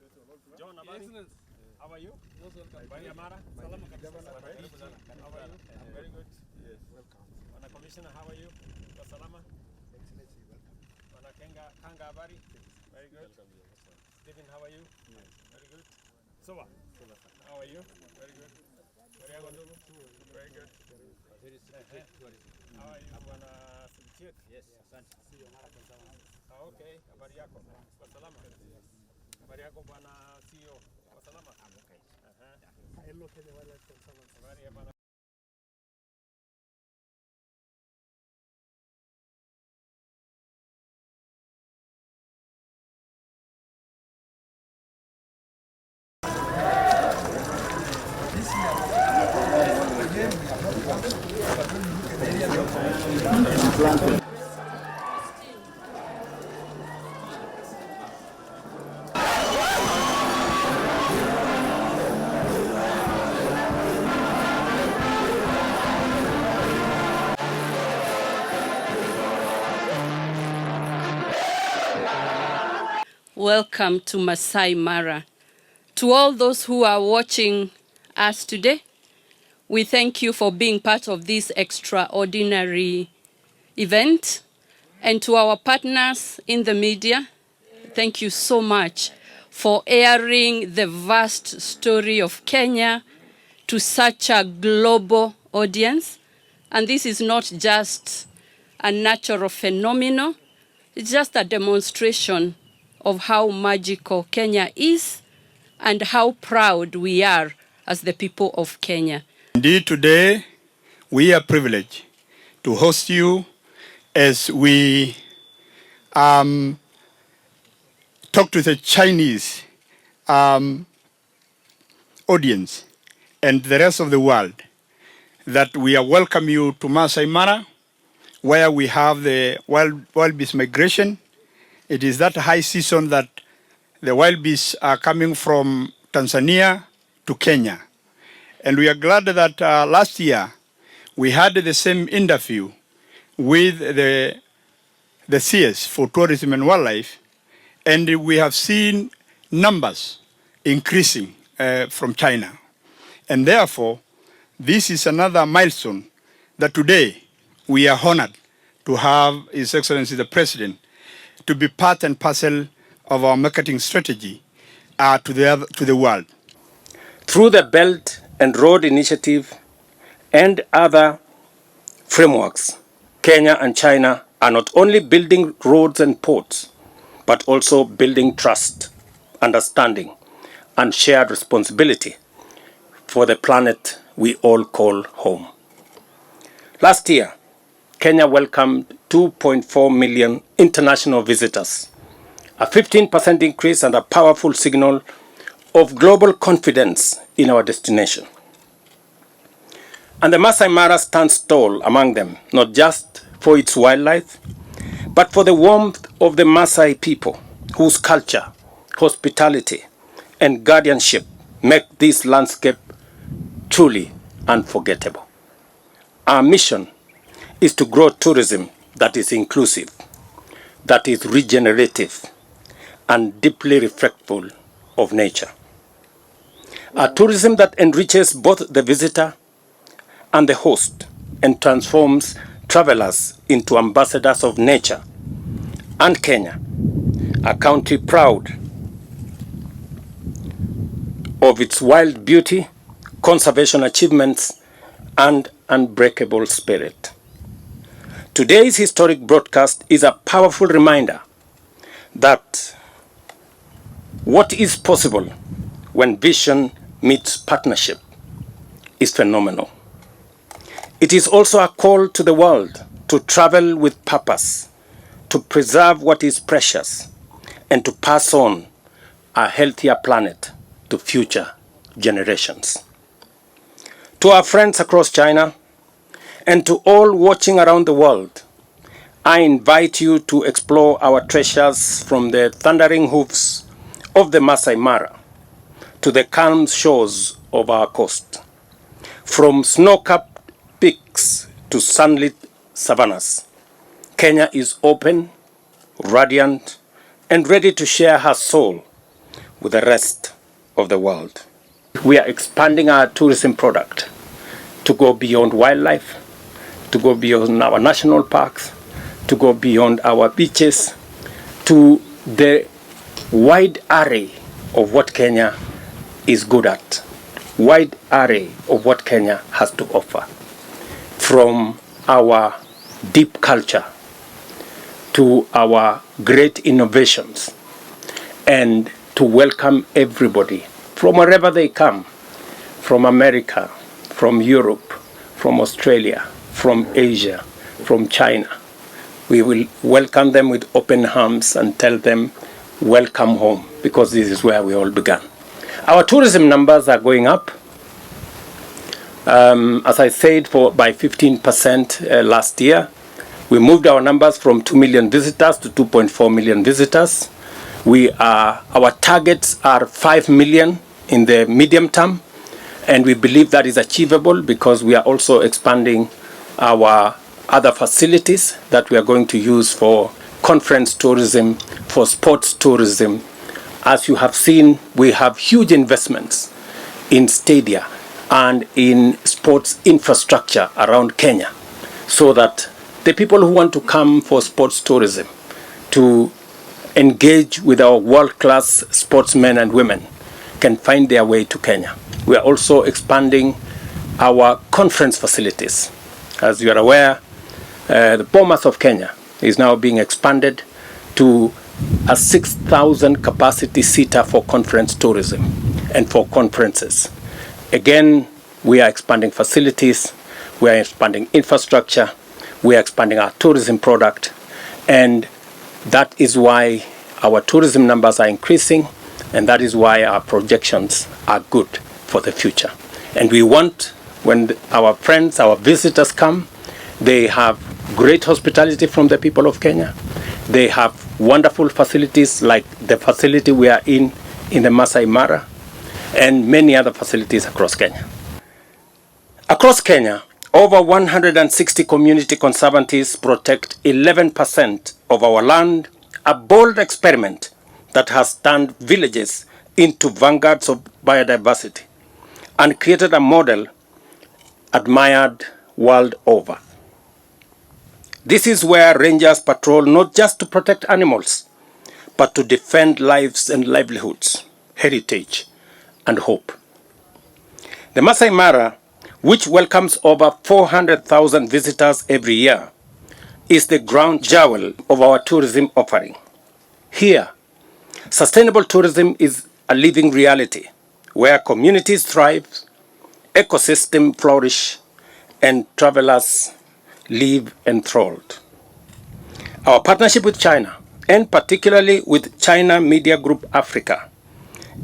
John, how are you? Mara? How are you? Very good. Yes. Welcome. Wana Commissioner, how are you? Salama? Excellency, welcome. Wana Kanga habari? Very good. Stephen, how are you? Yes. Very good. Soba? How are you? Very good. Very good. How are you? Wana Subitiet? Yes. Okay. Habari yako? Salama? Habari yako bwana CEO? Salama? I'm okay. Hello, Kenya Wildlife Conservancy. Habari ya bwana. Welcome to Masai Mara. To all those who are watching us today, we thank you for being part of this extraordinary event. And to our partners in the media, thank you so much for airing the vast story of Kenya to such a global audience. And this is not just a natural phenomenon, it's just a demonstration of how magical Kenya is and how proud we are as the people of Kenya. Indeed, today we are privileged to host you as we talk to the Chinese audience and the rest of the world that we are welcome you to Masai Mara, where we have the wild beast migration. It is that high season that the wild beasts are coming from Tanzania to Kenya. And we are glad that last year we had the same interview with the CS for Tourism and Wildlife, and we have seen numbers increasing from China. And therefore, this is another milestone that today we are honored to have His Excellency the President to be part and parcel of our marketing strategy to the world. Through the Belt and Road Initiative and other frameworks, Kenya and China are not only building roads and ports, but also building trust, understanding, and shared responsibility for the planet we all call home. Last year, Kenya welcomed 2.4 million international visitors, a 15% increase and a powerful signal of global confidence in our destination. And the Masai Mara stands tall among them, not just for its wildlife, but for the warmth of the Masai people, whose culture, hospitality, and guardianship make this landscape truly unforgettable. Our mission is to grow tourism that is inclusive, that is regenerative, and deeply respectful of nature. A tourism that enriches both the visitor and the host and transforms travelers into ambassadors of nature. And Kenya, a country proud of its wild beauty, conservation achievements, and unbreakable spirit. Today's historic broadcast is a powerful reminder that what is possible when vision meets partnership is phenomenal. It is also a call to the world to travel with purpose, to preserve what is precious, and to pass on a healthier planet to future generations. To our friends across China, and to all watching around the world, I invite you to explore our treasures from the thundering hoofs of the Masai Mara to the calm shores of our coast, from snow-capped peaks to sunlit savannas. Kenya is open, radiant, and ready to share her soul with the rest of the world. We are expanding our tourism product to go beyond wildlife, to go beyond our national parks, to go beyond our beaches, to the wide array of what Kenya is good at, wide array of what Kenya has to offer, from our deep culture to our great innovations, and to welcome everybody from wherever they come, from America, from Europe, from Australia, from Asia, from China. We will welcome them with open arms and tell them, welcome home, because this is where we all began. Our tourism numbers are going up. As I said, by 15% last year. We moved our numbers from 2 million visitors to 2.4 million visitors. Our targets are 5 million in the medium term, and we believe that is achievable because we are also expanding our other facilities that we are going to use for conference tourism, for sports tourism. As you have seen, we have huge investments in stadia and in sports infrastructure around Kenya, so that the people who want to come for sports tourism, to engage with our world-class sportsmen and women, can find their way to Kenya. We are also expanding our conference facilities. As you are aware, the Bomas of Kenya is now being expanded to a 6,000 capacity seater for conference tourism and for conferences. Again, we are expanding facilities, we are expanding infrastructure, we are expanding our tourism product, and that is why our tourism numbers are increasing, and that is why our projections are good for the future. And we want, when our friends, our visitors come, they have great hospitality from the people of Kenya. They have wonderful facilities like the facility we are in the Masai Mara, and many other facilities across Kenya. Across Kenya, over 160 community conservancies protect 11% of our land, a bold experiment that has turned villages into vanguards of biodiversity and created a model admired world over. This is where rangers patrol not just to protect animals, but to defend lives and livelihoods, heritage, and hope. The Masai Mara, which welcomes over 400,000 visitors every year, is the ground jewel of our tourism offering. Here, sustainable tourism is a living reality where communities thrive, ecosystems flourish, and travelers live enthralled. Our partnership with China, and particularly with China Media Group Africa,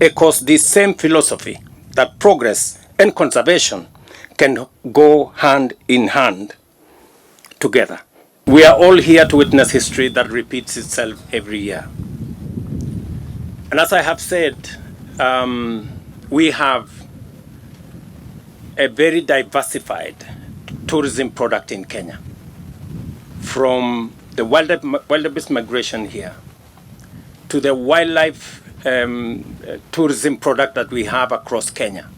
echoes this same philosophy that progress and conservation can go hand in hand together. We are all here to witness history that repeats itself every year. And as I have said, we have a very diversified tourism product in Kenya. From the wildebeest migration here, to the wildlife tourism product that we have across Kenya,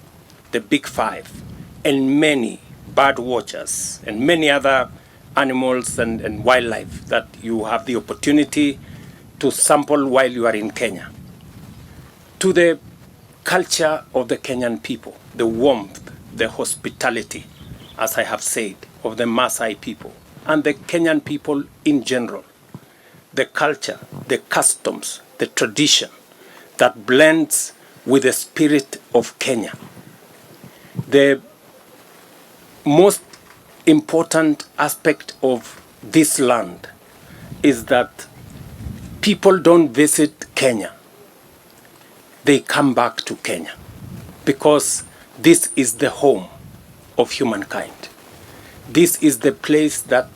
the Big Five, and many bird watchers and many other animals and wildlife that you have the opportunity to sample while you are in Kenya. To the culture of the Kenyan people, the warmth, the hospitality, as I have said, of the Masai people and the Kenyan people in general. The culture, the customs, the tradition that blends with the spirit of Kenya. The most important aspect of this land is that people don't visit Kenya. They come back to Kenya because this is the home of humankind. This is the place that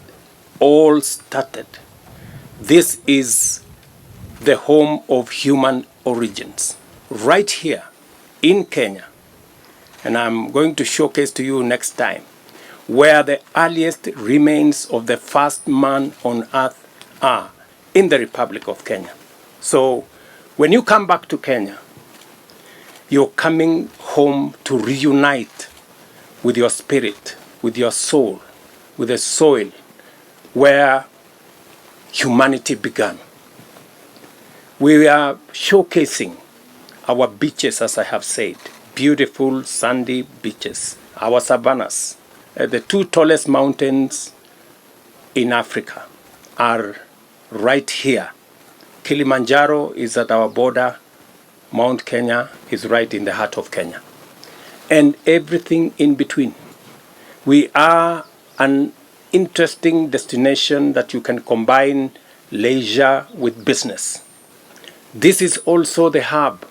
all started. This is the home of human origins, right here in Kenya. And I'm going to showcase to you next time where the earliest remains of the first man on earth are, in the Republic of Kenya. So when you come back to Kenya, You're coming home to reunite with your spirit, with your soul, with the soil where humanity began. We are showcasing our beaches, as I have said, beautiful sandy beaches, our savannas. The two tallest mountains in Africa are right here. Kilimanjaro is at our border. Mount Kenya is right in the heart of Kenya. And everything in between. We are an interesting destination that you can combine leisure with business. This is also the hub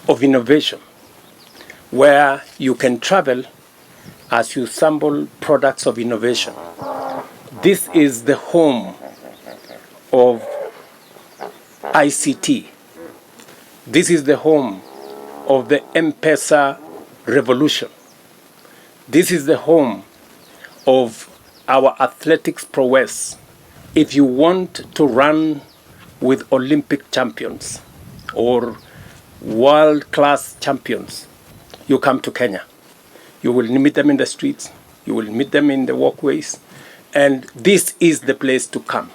of innovation, where you can travel as you sample products of innovation. This is the home of ICT. This is the home of the M-Pesa revolution. This is the home of our athletics prowess. If you want to run with Olympic champions or world-class champions, you come to Kenya. You will meet them in the streets, you will meet them in the walkways, and this is the place to come.